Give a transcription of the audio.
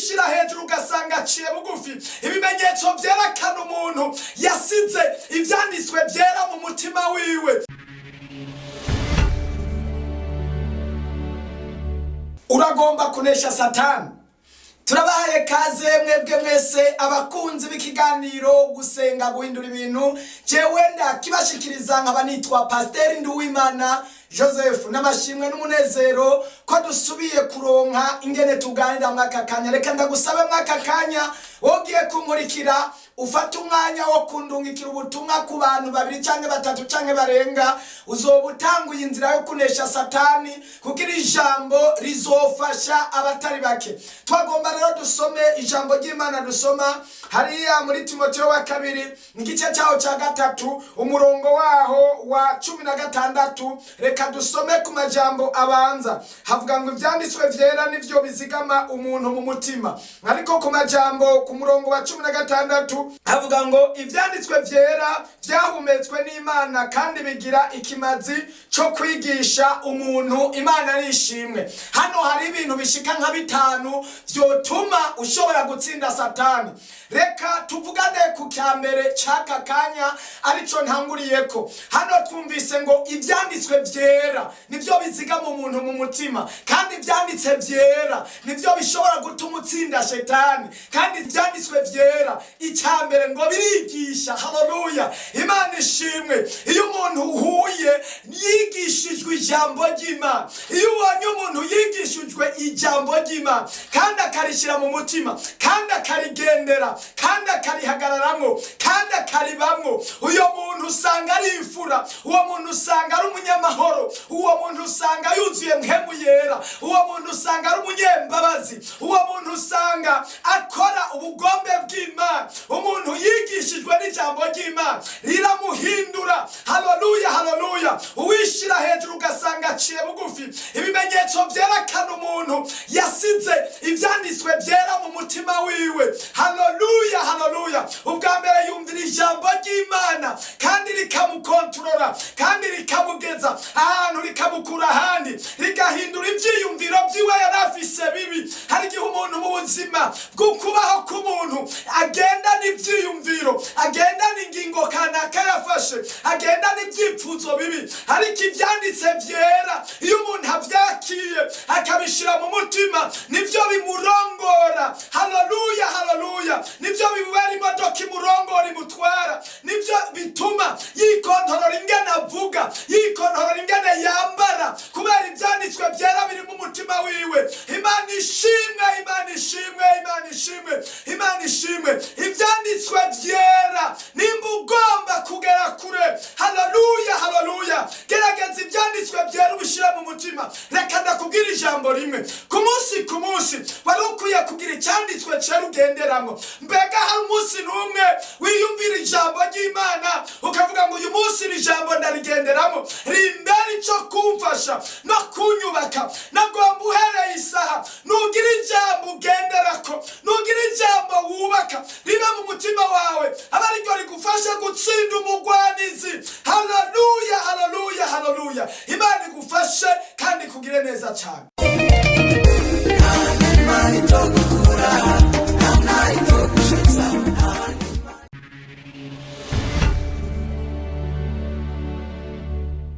uwishira hejuru ugasanga aciye bugufi. Ibimenyetso byerekana umuntu yasize ivyanditswe byera mu mutima wiwe. Uragomba kunesha Satani. Turabahaye kaze mwebwe mwese abakunzi b'ikiganiro gusenga guhindura ibintu. Jewe ndakibashikiriza nkaba nitwa Pasteur Nduwimana Joseph, n'amashimwe n'umunezero ko dusubiye kuronka ingene tuganira mwaka kanya. Reka ndagusabe mwaka kanya wogiye kunkurikira ufata umwanya wo kundungikira ubutumwa ku bantu 2 canke 3 canke barenga. Uzobutanguye inzira yo kunesha Satani kugira ijambo rizofasha abatari bake. Twagomba rero dusome ijambo ry'Imana. Dusoma hariya muri Timotheo wa 2 igice cyaho ca 3 umurongo waho wa 16. Reka dusome ku majambo abanza. Havuga ngo ivyanditswe vyera nivyo bizigama umuntu mu mutima. Ariko ku majambo ku murongo wa 16 havuga ngo ivyanditswe vyera vyahumetswe n'Imana kandi bigira ikimazi cyo kwigisha umuntu. Imana nishimwe. Hano hari ibintu bishika nka 5 vyotuma ushobora gutsinda Satani. Reka tuvugane ku cyambere cyaka kanya arico ntanguriyeko. Hano twumvise ngo ivyanditswe vyera nivyo bizigama umuntu mu mutima, kandi ivyanditse vyera nivyo bishobora gutuma utsinda Satani. Kandi ivyanditswe vyera icyambere ngo birigisha. Haleluya, Imana ishimwe. Iyo umuntu uhuye yigishijwe ijambo ry'Imana, iyo ubonye umuntu yigishijwe ijambo ry'Imana kandi akarishira mu mutima kandi akarigendera kandi akarihagararamo kandi akaribamwo, uyo muntu usanga ari imfura, uwo muntu usanga ari umunyamahoro, uwo muntu usanga yuzuye mpemu yera, uwo muntu usanga ari umunyembabazi, uwo muntu usanga akora ubugombe bw'Imana. Umuntu yigishijwe n'ijambo ry'Imana riramuhindura. Haleluya, haleluya. Uwishira hejuru ugasanga aciye bugufi. Ibimenyetso byerekana umuntu yasize ivyanditswe byera mu mutima wiwe. Haleluya, haleluya. Ubwa mbere yumvira ijambo ry'Imana kandi rikamukontorora kandi rikamugeza ahantu rikamukura ahandi, rigahindura ivyiyumviro byiwe yarafise bibi. Hari igihe umuntu mu buzima bwo kubaho k'umuntu agenda n'ivyiyumviro, agenda n'ingingo kanaka yafashe, agenda n'ivyipfuzo bibi. Ariko ivyanditse vyera iyo umuntu avyakiye akabishira mu mutima nivyo bimurongora. Haleluya, haleluya. Nivyo bibera imodoka imurongora imutwara, nivyo bituma yikontorora ingene avuga, yikontorora ingene yambara, kubera ivyanditswe vyera biri mu mutima wiwe. Imana ishimwe, Imana ishimwe, Imana ishimwe, Imana ishimwe. Ivyanditswe vyera nimba ugomba kugera kure. Haleluya, haleluya. Gerageza ivyanditswe vyera ubishira mu mutima. Reka ndakubwira ijambo rimwe. Ku munsi wari ukwiye kugira icyanditswe cyera ugenderamo. Mbega hari umunsi n'umwe wiyumvira ijambo ry'Imana ukavuga ngo uyu munsi iri jambo ndarigenderamo, rimbere ico kumfasha no kunyubaka. Nagomba uhereye isaha nugira ijambo ugenderako, nugira ijambo wubaka, ribe mu mutima wawe, aba ariryo rigufasha gutsinda umugwanizi. Haleluya, haleluya, haleluya. Imana igufashe kandi kugire neza cyane.